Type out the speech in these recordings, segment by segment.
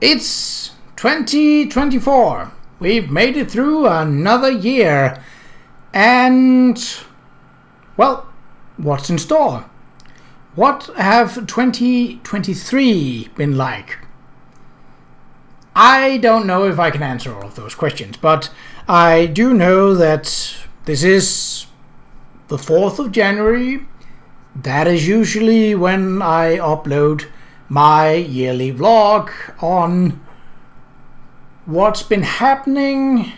It's 2024. We've made it through another year. And, well, what's in store? What have 2023 been like? I don't know if I can answer all of those questions, but I do know that this is the 4th of January. That is usually when I upload my yearly vlog on what's been happening,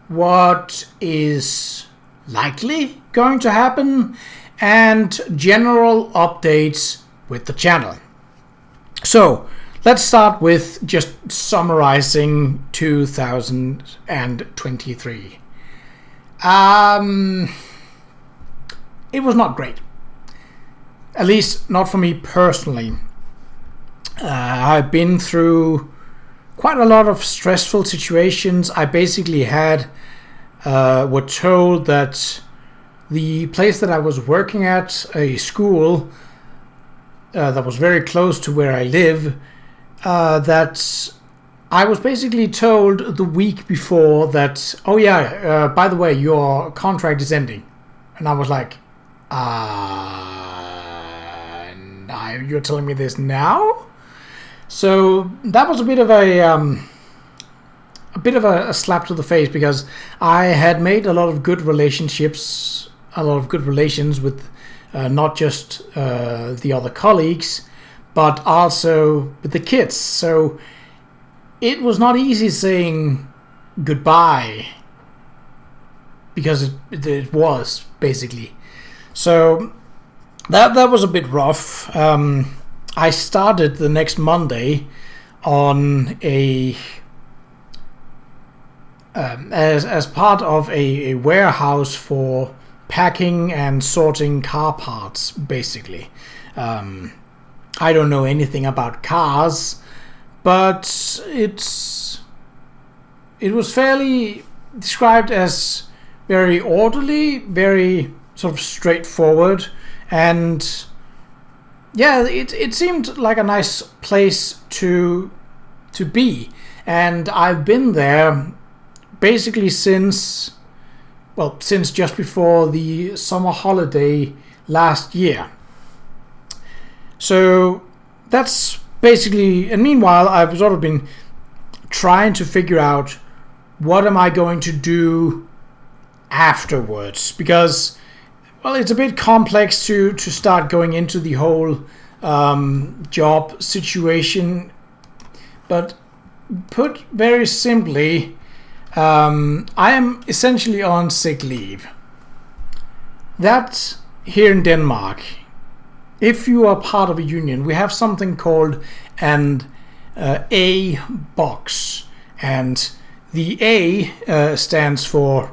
what is likely going to happen, and general updates with the channel. So let's start with just summarizing 2023. It was not great. At least not for me personally. I've been through quite a lot of stressful situations. I basically were told that the place that I was working at, a school that was very close to where I live, that I was basically told the week before that, oh yeah, by the way, your contract is ending. And I was like, you're telling me this now? So that was a bit of a slap to the face, because I had made a lot of good relations with not just the other colleagues, but also with the kids. So it was not easy saying goodbye, because it was basically. So that was a bit rough. I started the next Monday on as part of a warehouse for packing and sorting car parts, basically. I don't know anything about cars, but it was fairly described as very orderly, very sort of straightforward, and yeah, it seemed like a nice place to be. And I've been there basically since just before the summer holiday last year. So that's basically, and meanwhile I've sort of been trying to figure out what am I going to do afterwards, because, well, it's a bit complex to start going into the whole job situation. But put very simply, I am essentially on sick leave. That here in Denmark, if you are part of a union, we have something called an A box, and the A stands for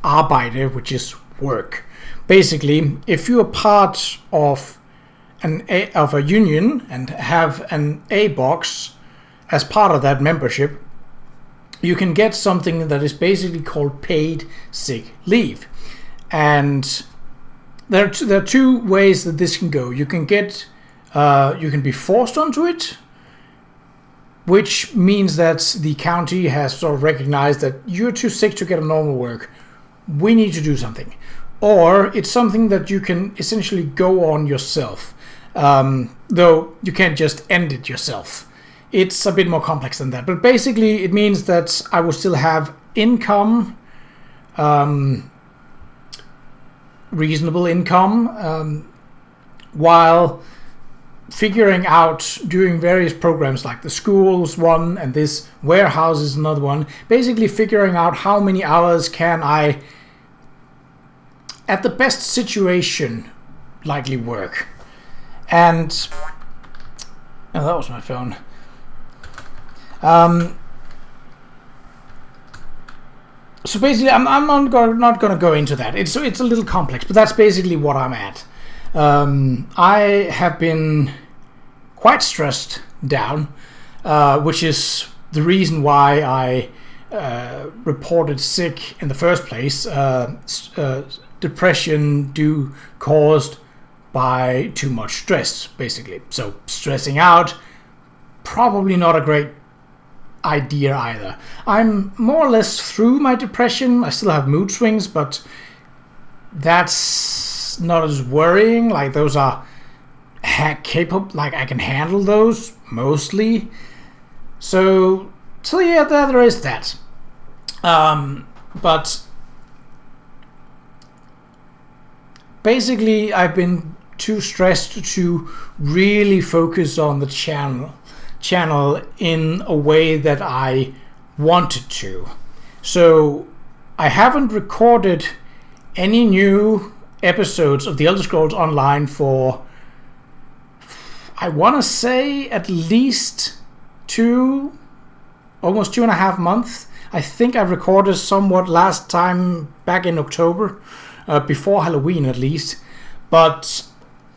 Arbejde, which is work. Basically, if you are part of a union and have an A box as part of that membership, you can get something that is basically called paid sick leave. And there are two ways that this can go. You can be forced onto it, which means that the county has sort of recognized that you're too sick to get a normal work. We need to do something. Or it's something that you can essentially go on yourself, though you can't just end it yourself. It's a bit more complex than that. But basically, it means that I will still have income, reasonable income, while figuring out, doing various programs like the schools one and this warehouse is another one, basically figuring out how many hours can I, at the best situation, likely work. And oh, that was my phone. So basically, I'm not going to go into that. It's a little complex, but that's basically what I'm at. I have been quite stressed down, which is the reason why I reported sick in the first place. Depression caused by too much stress, basically. So stressing out, probably not a great idea either. I'm more or less through my depression. I still have mood swings, but that's not as worrying. Like, those are capable, like I can handle those mostly. So yeah, there is that. But basically, I've been too stressed to really focus on the channel in a way that I wanted to. So I haven't recorded any new episodes of The Elder Scrolls Online for, I want to say, at least almost 2.5 months. I think I recorded somewhat last time back in October, before Halloween at least. But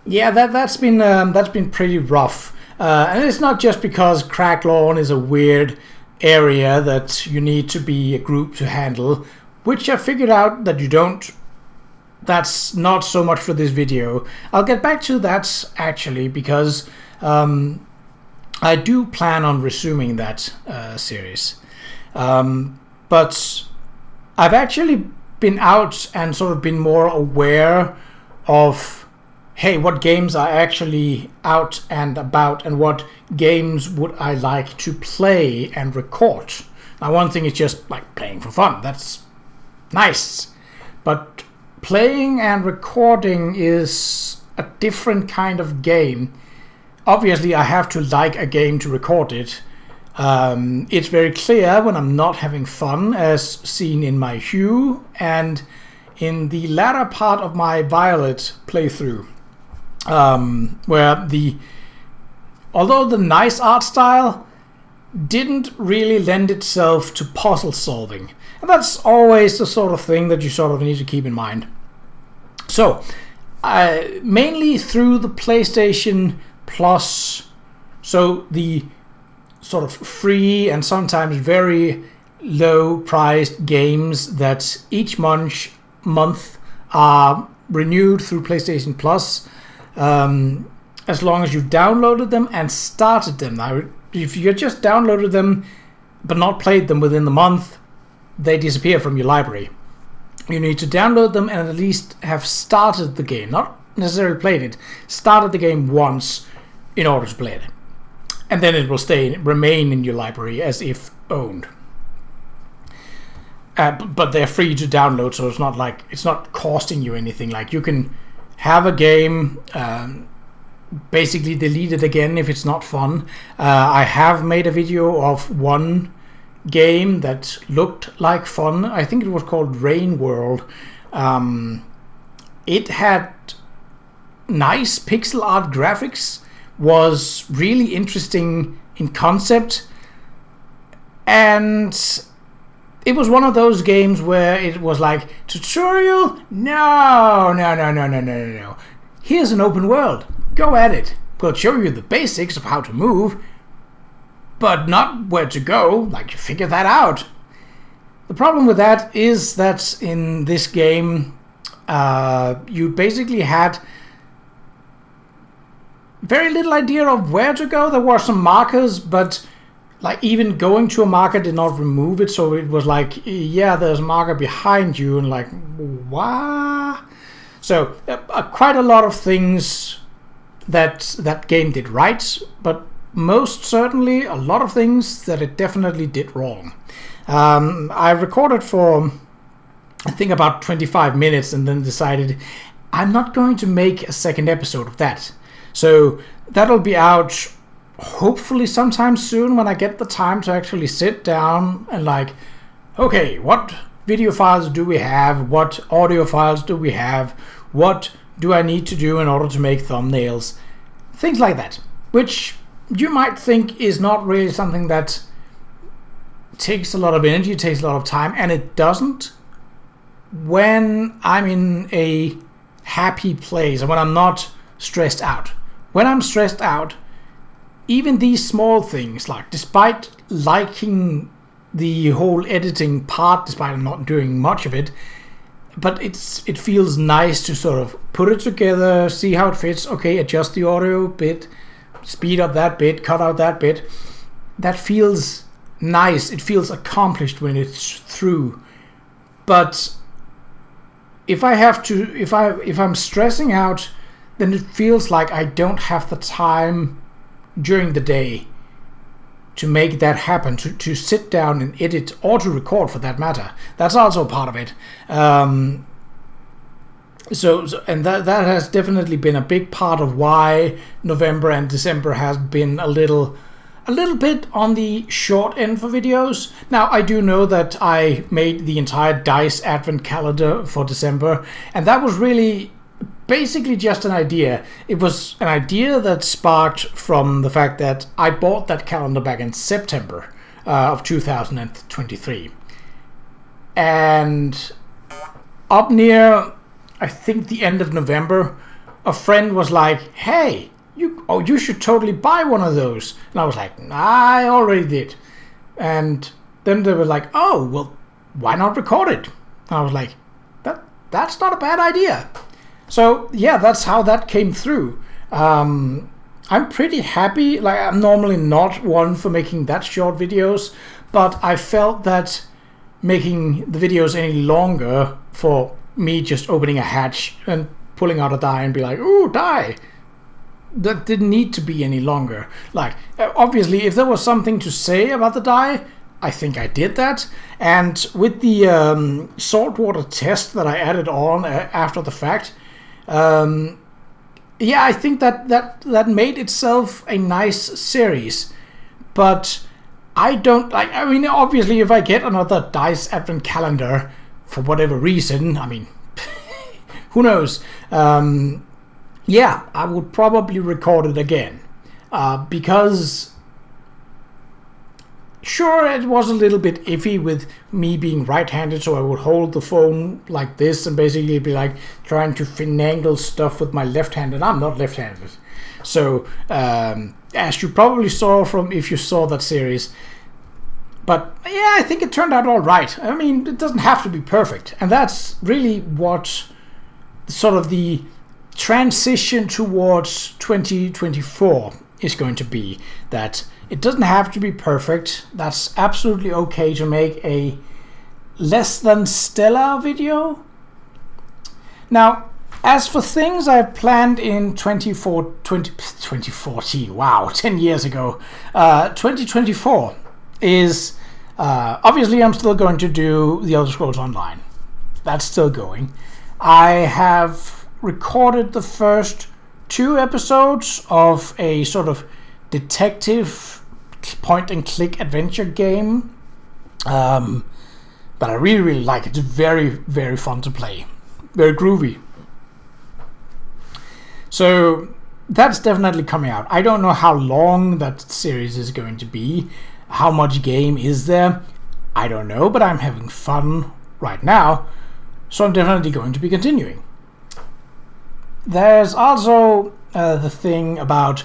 yeah, that's been pretty rough. And it's not just because Cracklawn is a weird area that you need to be a group to handle, which I figured out that you don't. That's not so much for this video. I'll get back to that actually, because I do plan on resuming that series. But I've actually been out and sort of been more aware of, hey, what games are actually out and about, and what games would I like to play and record. Now, one thing is just like playing for fun. That's nice. But playing and recording is a different kind of game. Obviously, I have to like a game to record it. It's very clear when I'm not having fun, as seen in my Hue and in the latter part of my Violet playthrough, where although the nice art style didn't really lend itself to puzzle solving. And that's always the sort of thing that you sort of need to keep in mind. So, mainly through the PlayStation Plus, so the sort of free and sometimes very low priced games that each month are renewed through PlayStation Plus, as long as you've downloaded them and started them. Now, if you just downloaded them but not played them within the month, they disappear from your library. You need to download them and at least have started the game, not necessarily played it, started the game once in order to play it. And then it will remain in your library as if owned. But they're free to download, so it's not costing you anything. Like, you can have a game, basically delete it again if it's not fun. I have made a video of one game that looked like fun. I think it was called Rain World. It had nice pixel art graphics, was really interesting in concept, and it was one of those games where it was like, tutorial? No. Here's an open world. Go at it. We'll show you the basics of how to move, but not where to go. Like, you figure that out. The problem with that is that in this game, you basically had very little idea of where to go. There were some markers, but like even going to a marker did not remove it. So it was like, yeah, there's a marker behind you, and like, what? So quite a lot of things that game did right, but most certainly a lot of things that it definitely did wrong. I recorded for, I think, about 25 minutes and then decided I'm not going to make a second episode of that. So that'll be out hopefully sometime soon when I get the time to actually sit down and like, okay, what video files do we have? What audio files do we have? What do I need to do in order to make thumbnails? Things like that, which you might think is not really something that takes a lot of energy, takes a lot of time, and it doesn't when I'm in a happy place and when I'm not stressed out. When I'm stressed out, even these small things, like despite liking the whole editing part, despite not doing much of it, but it feels nice to sort of put it together, see how it fits, okay, adjust the audio bit, speed up that bit, cut out that bit. That feels nice. It feels accomplished when it's through. But if I'm stressing out, then it feels like I don't have the time during the day to make that happen, to sit down and edit, or to record for that matter. That's also part of it. So that has definitely been a big part of why November and December has been a little bit on the short end for videos. Now, I do know that I made the entire DICE advent calendar for December, and that was really basically just an idea. It was an idea that sparked from the fact that I bought that calendar back in September of 2023. And up near, I think, the end of November, a friend was like, hey, you should totally buy one of those. And I was like, I already did. And then they were like, oh, well, why not record it? And I was like, that's not a bad idea. So yeah, that's how that came through. I'm pretty happy. Like, I'm normally not one for making that short videos, but I felt that making the videos any longer, for me just opening a hatch and pulling out a die and be like, ooh, die, that didn't need to be any longer. Like, obviously, if there was something to say about the die, I think I did that. And with the saltwater test that I added on after the fact, yeah, I think that made itself a nice series. But I don't like, I mean, obviously, if I get another DICE advent calendar for whatever reason, I mean, who knows? Yeah, I would probably record it again. Because sure, it was a little bit iffy with me being right-handed, so I would hold the phone like this and basically be like trying to finagle stuff with my left hand, and I'm not left-handed. So, as you probably saw from if you saw that series. But yeah, I think it turned out all right. I mean, it doesn't have to be perfect. And that's really what sort of the transition towards 2024 is going to be. That it doesn't have to be perfect. That's absolutely okay to make a less than stellar video. Now, as for things I've planned in 2014, wow, 10 years ago, 2024 is, obviously I'm still going to do The Elder Scrolls Online. That's still going. I have recorded the first 2 episodes of a sort of detective point-and-click adventure game. But I really, really like it. It's very, very fun to play. Very groovy. So that's definitely coming out. I don't know how long that series is going to be. How much game is there? I don't know, but I'm having fun right now. So I'm definitely going to be continuing. There's also the thing about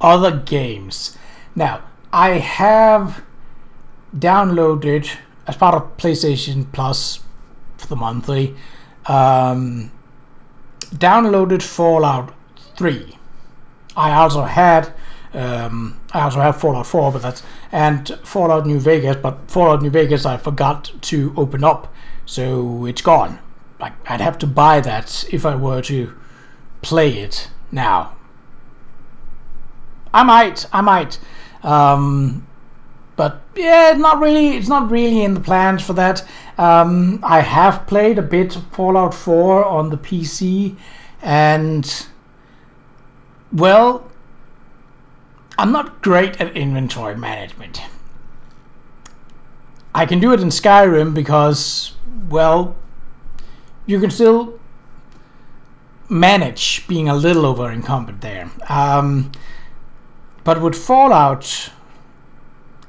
other games. Now, I have downloaded, as part of PlayStation Plus for the monthly, downloaded Fallout 3. I also have Fallout 4, and Fallout New Vegas, but Fallout New Vegas I forgot to open up, so it's gone. Like, I'd have to buy that if I were to play it now. I might. But yeah, it's not really in the plans for that. I have played a bit of Fallout 4 on the PC, and well, I'm not great at inventory management. I can do it in Skyrim because, well, you can still manage being a little over encumbered there. But with Fallout,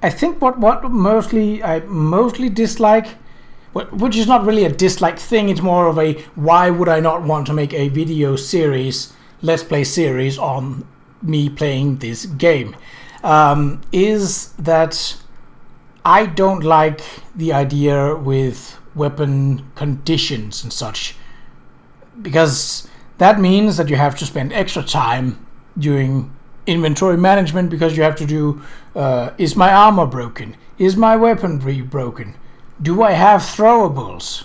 I think what I mostly dislike, which is not really a dislike thing, it's more of a why would I not want to make a video series, let's play series on me playing this game, is that I don't like the idea with weapon conditions and such, because that means that you have to spend extra time during inventory management, because you have to do, is my armor broken? Is my weaponry broken? Do I have throwables?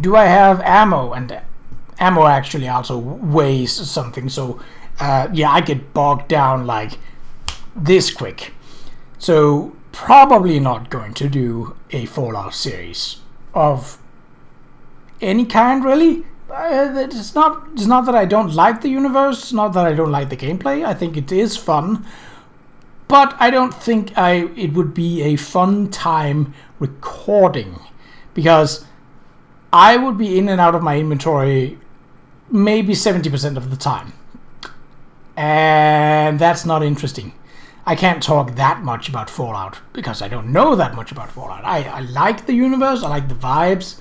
Do I have ammo? And ammo actually also weighs something, so yeah, I get bogged down like this quick. So probably not going to do a Fallout series of any kind, really. It's not that I don't like the universe, it's not that I don't like the gameplay. I think it is fun, but I don't think it would be a fun time recording, because I would be in and out of my inventory maybe 70% of the time, and that's not interesting. I can't talk that much about Fallout because I don't know that much about Fallout. I like the universe, I like the vibes.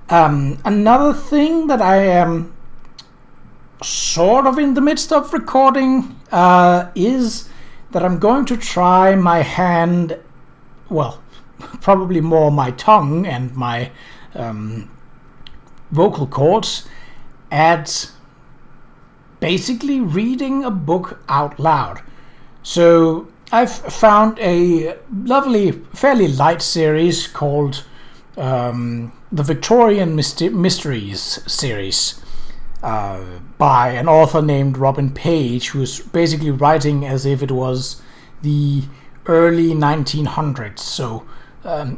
Another thing that I am sort of in the midst of recording is that I'm going to try my hand, well, probably more my tongue and my vocal cords, at basically reading a book out loud. So I've found a lovely, fairly light series called the Victorian Mysteries series by an author named Robin Page, who's basically writing as if it was the early 1900s, so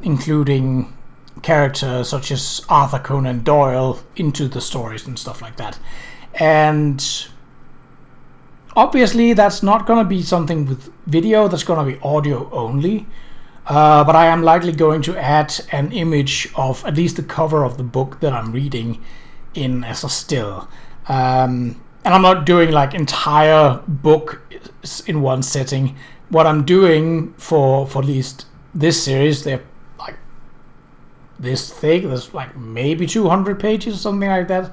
including characters such as Arthur Conan Doyle into the stories and stuff like that. And obviously that's not going to be something with video, that's going to be audio only. But I am likely going to add an image of at least the cover of the book that I'm reading in as a still. And I'm not doing like entire book in one setting. What I'm doing for at least this series, they're like this thick, there's like maybe 200 pages, something like that,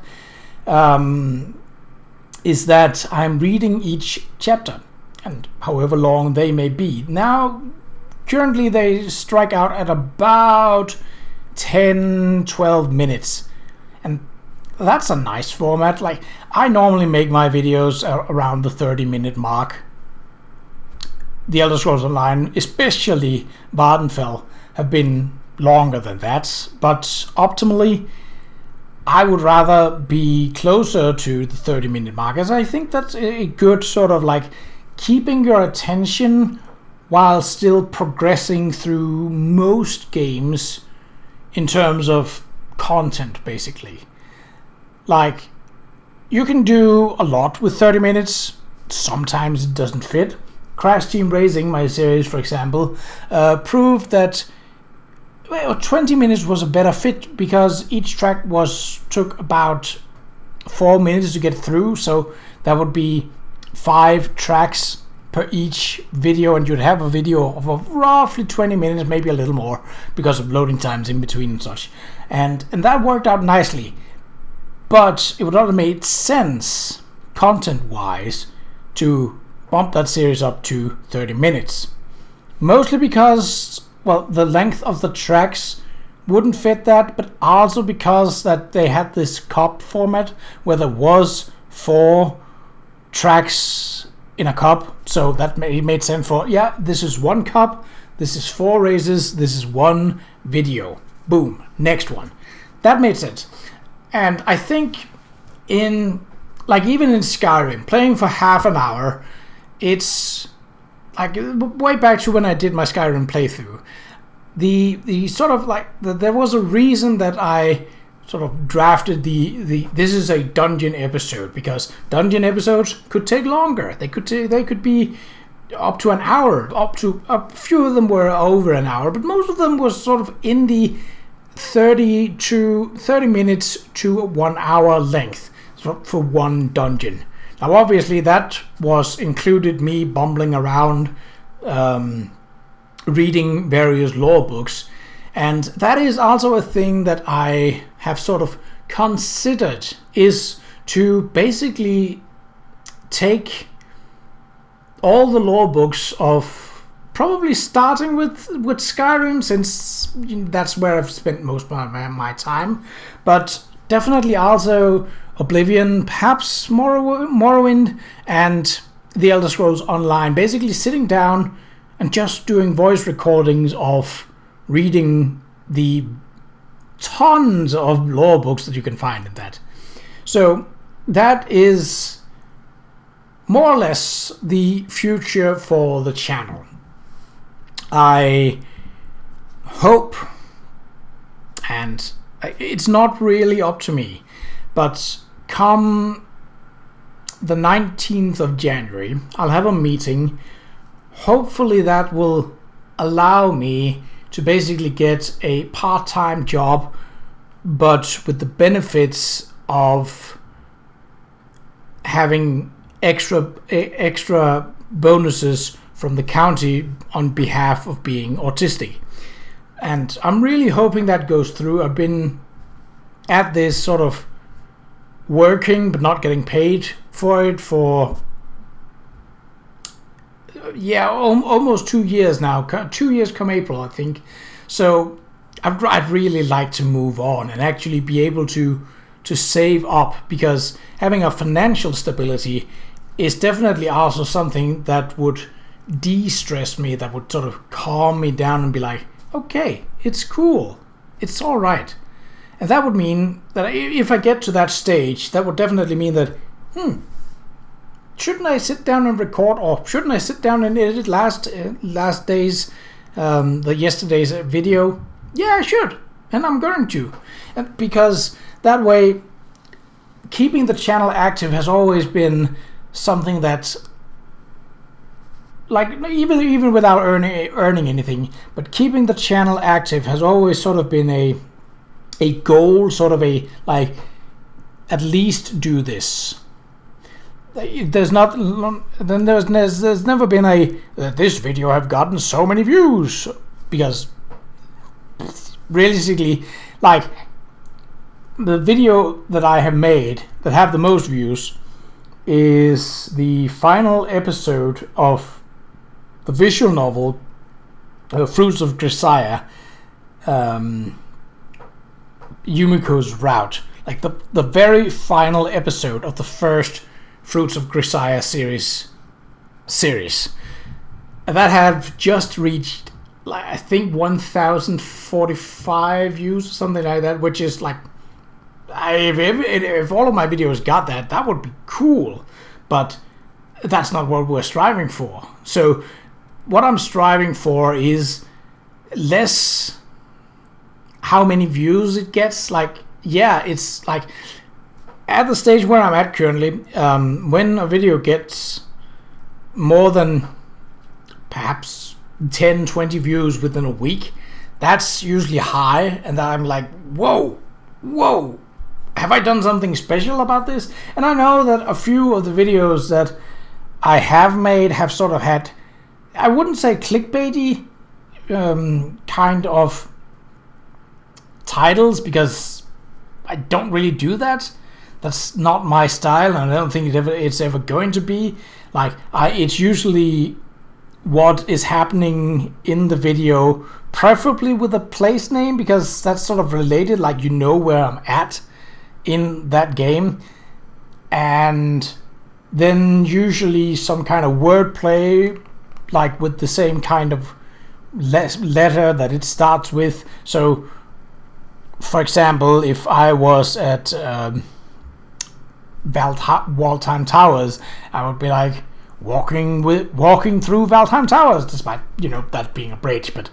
is that I'm reading each chapter, and however long they may be. Now, currently they strike out at about 10-12 minutes, and that's a nice format. Like, I normally make my videos around the 30-minute mark. The Elder Scrolls Online, especially Vardenfell, have been longer than that, but optimally I would rather be closer to the 30-minute mark, as I think that's a good sort of like keeping your attention while still progressing through most games in terms of content, basically. Like, you can do a lot with 30 minutes, sometimes it doesn't fit. Crash Team Racing, my series, for example, proved that 20 minutes was a better fit, because each track took about 4 minutes to get through, so that would be 5 tracks per each video, and you'd have a video of roughly 20 minutes, maybe a little more, because of loading times in between and such. And that worked out nicely, but it would not have made sense, content-wise, to bump that series up to 30 minutes. Mostly because, well, the length of the tracks wouldn't fit that, but also because that they had this cup format where there was 4 tracks in a cup, so that made sense for, yeah, this is 1 cup, this is 4 races, this is 1 video, boom, next one. That made sense. And I think in, like, even in Skyrim, playing for half an hour, it's like way back to when I did my Skyrim playthrough, the sort of like there was a reason that I sort of drafted the this is a dungeon episode, because dungeon episodes could take longer. They could be up to an hour, up to a few of them were over an hour, but most of them was sort of in the 30 minutes to 1 hour length for one dungeon. Now, obviously, that was included me bumbling around, reading various lore books, and that is also a thing that I have sort of considered, is to basically take all the lore books of, probably starting with Skyrim, since that's where I've spent most of my time, but definitely also Oblivion, perhaps Morrowind, and The Elder Scrolls Online, basically sitting down and just doing voice recordings of reading the tons of lore books that you can find in that. So that is more or less the future for the channel. I hope, and it's not really up to me, but come the 19th of January, I'll have a meeting. Hopefully that will allow me to basically get a part-time job, but with the benefits of having extra bonuses from the county on behalf of being autistic. And I'm really hoping that goes through. I've been at this sort of working but not getting paid for it for almost 2 years now. 2 years come April, I think. So I'd really like to move on and actually be able to save up, because having a financial stability is definitely also something that would de-stress me, that would sort of calm me down and be like, okay, it's cool, it's all right. And that would mean that if I get to that stage, that would definitely mean that, shouldn't I sit down and record, or shouldn't I sit down and edit yesterday's video? Yeah, I should, and I'm going to, because that way, keeping the channel active has always been something that's like, even without earning anything, but keeping the channel active has always sort of been a goal, sort of a, like, at least do this. There's never been this video have gotten so many views, because realistically, like, the video that I have made that have the most views is the final episode of the visual novel Fruits of Qa'Rajh, Yumiko's Route, like the very final episode of the first Fruits of Qa'Rajh series, and that have just reached, like, I think 1,045 views or something like that, which is like, if all of my videos got that would be cool, but that's not what we're striving for. So what I'm striving for is less how many views it gets. Like, yeah, it's like at the stage where I'm at currently, when a video gets more than perhaps 10-20 views within a week, that's usually high, and I'm like, whoa, have I done something special about this? And I know that a few of the videos that I have made have sort of had, I wouldn't say clickbaity kind of titles, because I don't really do that. That's not my style, and I don't think it's ever going to be. Like, it's usually what is happening in the video, preferably with a place name, because that's sort of related, like, you know where I'm at in that game, and then usually some kind of wordplay, like with the same kind of letter that it starts with. So, for example, if I was at Waldheim Towers, I would be like, walking through Waldheim Towers, despite, that being a bridge, but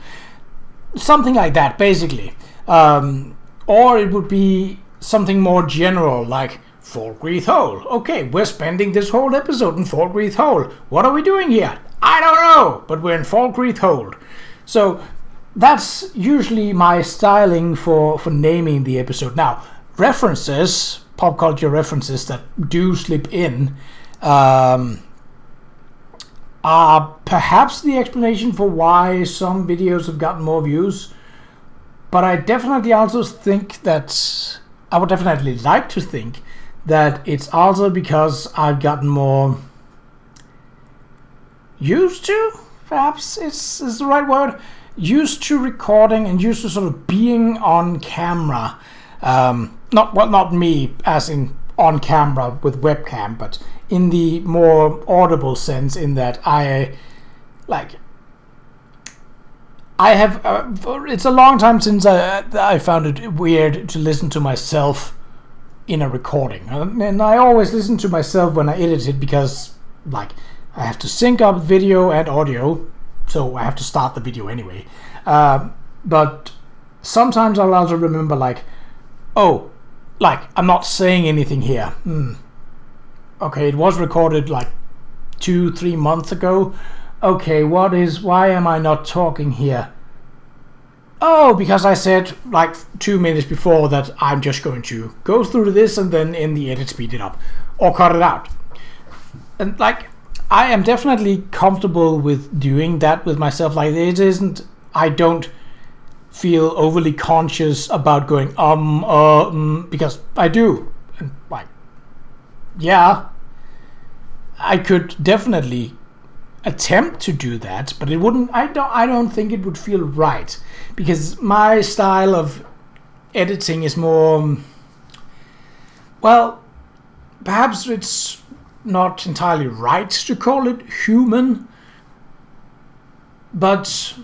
something like that, basically. Or it would be something more general, like Falkreath Hole. Okay, we're spending this whole episode in Falkreath Hole. What are we doing here? I don't know, but we're in Falkreath Hole. So that's usually my styling for naming the episode. Now, references, pop culture references that do slip in, are perhaps the explanation for why some videos have gotten more views. But I definitely also think that, I would definitely like to think that it's also because I've gotten more used to, perhaps is the right word, used to recording and used to sort of being on camera. Not me, as in on camera with webcam, but in the more audible sense, in that I have it's a long time since I found it weird to listen to myself in a recording, and I always listen to myself when I edit it, because like I have to sync up video and audio, so I have to start the video anyway. But sometimes I'll also remember like, oh, like I'm not saying anything here. Okay, it was recorded like 2-3 months ago. Okay, why am I not talking here? Oh, because I said like 2 minutes before that I'm just going to go through this and then in the edit speed it up or cut it out. And like, I am definitely comfortable with doing that with myself. Like, it isn't, I don't feel overly conscious about going because I do. And like, yeah, I could definitely attempt to do that, but it wouldn't, I don't think it would feel right, because my style of editing is more, well, perhaps it's not entirely right to call it human, but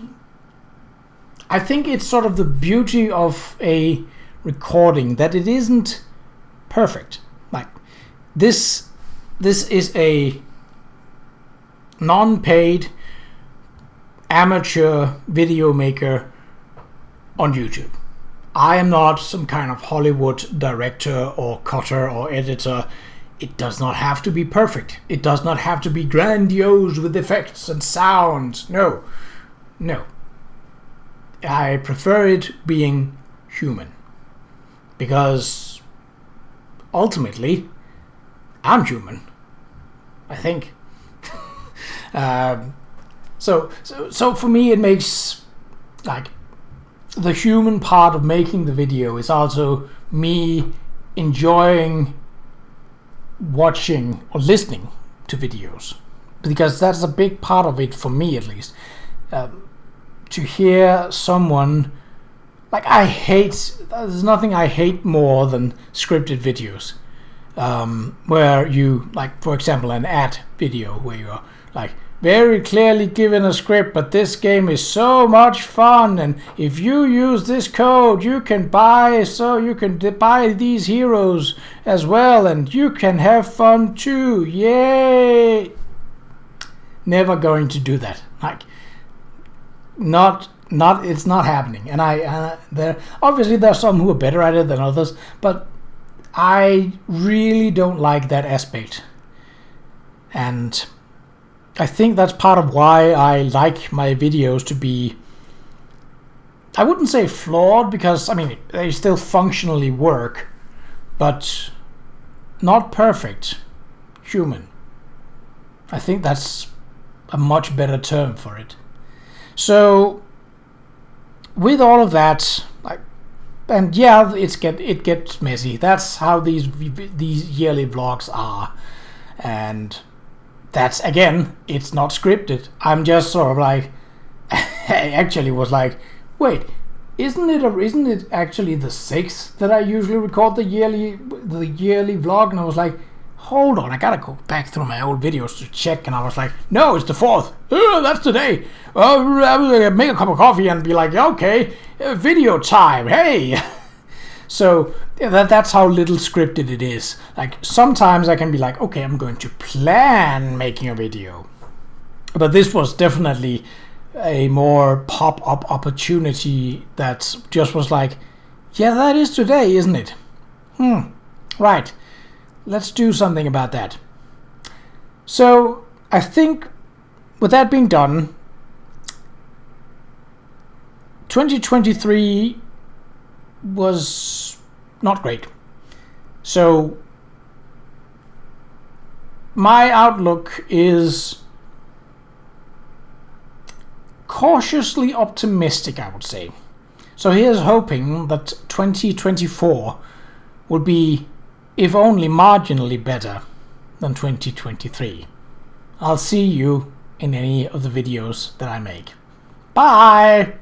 I think it's sort of the beauty of a recording that it isn't perfect. Like, this is a non-paid amateur video maker on YouTube. I am not some kind of Hollywood director or cutter or editor. It does not have to be perfect. It does not have to be grandiose with effects and sounds. No. I prefer it being human, because ultimately I'm human, I think. So for me, it makes, like, the human part of making the video is also me enjoying watching or listening to videos, because that's a big part of it for me, at least. To hear someone, like, there's nothing I hate more than scripted videos, where you, like, for example, an ad video where you're like very clearly given a script, but this game is so much fun, and if you use this code you can buy these heroes as well, and you can have fun too. Yay! Never going to do that. Like, it's not happening. And there are some who are better at it than others, but I really don't like that aspect. And I think that's part of why I like my videos to be, I wouldn't say flawed, because I mean they still functionally work, but not perfect. Human. I think that's a much better term for it. So with all of that, like, and yeah, it gets messy. That's how these yearly vlogs are, and that's, again, it's not scripted. I'm just sort of like, I actually was like, wait, isn't it actually the 6th that I usually record the yearly vlog? And I was like, hold on, I gotta go back through my old videos to check. And I was like, no, it's the 4th. Oh, that's today. I will make a cup of coffee and be like, okay, video time, hey. So that's how little scripted it is. Like, sometimes I can be like, okay, I'm going to plan making a video, but this was definitely a more pop-up opportunity that just was like, yeah, that is today, isn't it? Right, let's do something about that. So I think with that being done, 2023 was not great. So my outlook is cautiously optimistic, I would say. So here's hoping that 2024 will be, if only marginally better than 2023. I'll see you in any of the videos that I make. Bye!